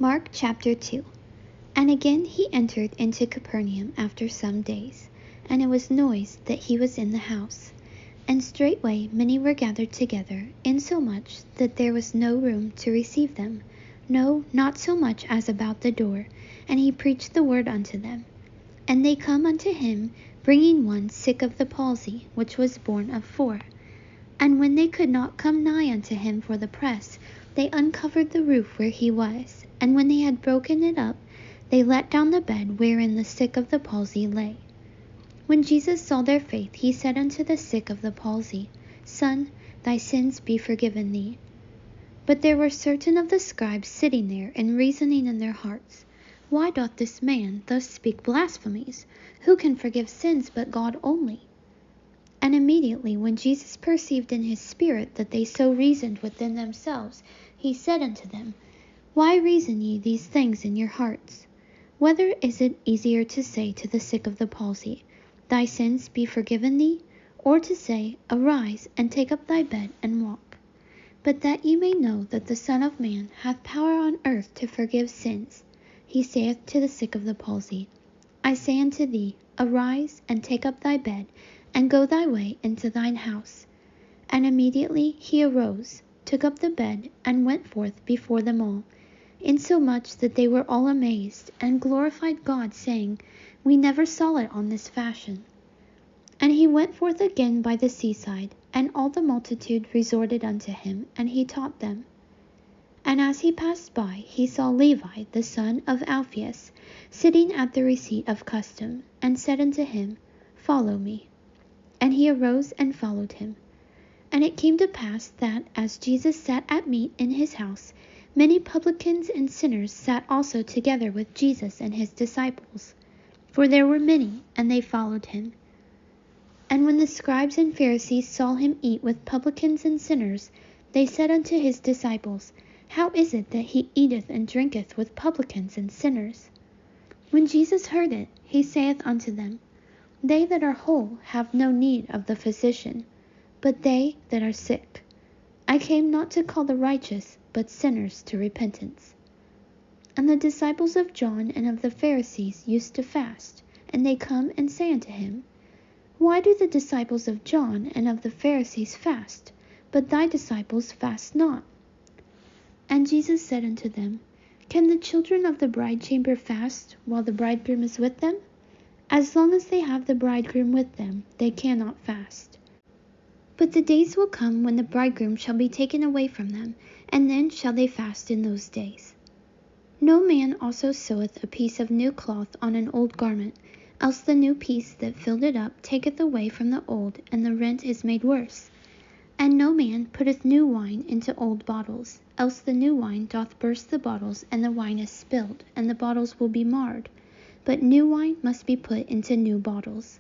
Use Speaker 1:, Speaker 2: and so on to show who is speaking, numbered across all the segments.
Speaker 1: Mark chapter 2. And again he entered into Capernaum after some days, and it was noised that he was in the house. And straightway many were gathered together, insomuch that there was no room to receive them, no, not so much as about the door. And he preached the word unto them. And they come unto him, bringing one sick of the palsy, which was borne of 4. And when they could not come nigh unto him for the press, they uncovered the roof where he was. And when they had broken it up, they let down the bed wherein the sick of the palsy lay. When Jesus saw their faith, he said unto the sick of the palsy, Son, thy sins be forgiven thee. But there were certain of the scribes sitting there, and reasoning in their hearts, Why doth this man thus speak blasphemies? Who can forgive sins but God only? And immediately when Jesus perceived in his spirit that they so reasoned within themselves, he said unto them, Why reason ye these things in your hearts? Whether is it easier to say to the sick of the palsy, Thy sins be forgiven thee, or to say, Arise, and take up thy bed, and walk? But that ye may know that the Son of Man hath power on earth to forgive sins, he saith to the sick of the palsy, I say unto thee, Arise, and take up thy bed, and go thy way into thine house. And immediately he arose, took up the bed, and went forth before them all, insomuch that they were all amazed, and glorified God, saying, We never saw it on this fashion. And he went forth again by the seaside, and all the multitude resorted unto him, and he taught them. And as he passed by, he saw Levi the son of Alphaeus sitting at the receipt of custom, and said unto him, Follow me. And he arose and followed him. And it came to pass that, as Jesus sat at meat in his house, many publicans and sinners sat also together with Jesus and his disciples. For there were many, and they followed him. And when the scribes and Pharisees saw him eat with publicans and sinners, they said unto his disciples, How is it that he eateth and drinketh with publicans and sinners? When Jesus heard it, he saith unto them, They that are whole have no need of the physician, but they that are sick. I came not to call the righteous, but sinners to repentance. And the disciples of John and of the Pharisees used to fast, and they come and say unto him, Why do the disciples of John and of the Pharisees fast, but thy disciples fast not? And Jesus said unto them, Can the children of the bridechamber fast while the bridegroom is with them? As long as they have the bridegroom with them, they cannot fast. But the days will come when the bridegroom shall be taken away from them, and then shall they fast in those days. No man also seweth a piece of new cloth on an old garment, else the new piece that filled it up taketh away from the old, and the rent is made worse. And no man putteth new wine into old bottles, else the new wine doth burst the bottles, and the wine is spilled, and the bottles will be marred. But new wine must be put into new bottles.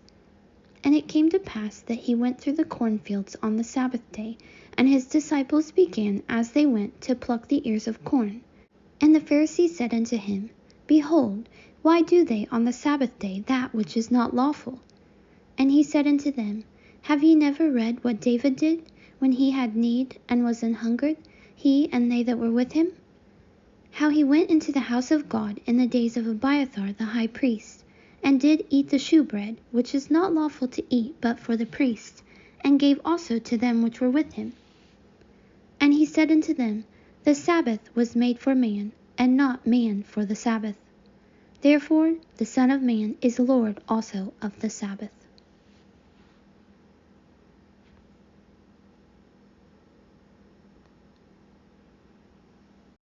Speaker 1: And it came to pass that he went through the cornfields on the Sabbath day, and his disciples began as they went to pluck the ears of corn. And the Pharisees said unto him, Behold, why do they on the Sabbath day that which is not lawful? And he said unto them, Have ye never read what David did, when he had need and was an hungered, he and they that were with him? How he went into the house of God in the days of Abiathar the high priest, and did eat the shewbread, which is not lawful to eat but for the priests, and gave also to them which were with him. And he said unto them, The Sabbath was made for man, and not man for the Sabbath. Therefore the Son of Man is Lord also of the Sabbath.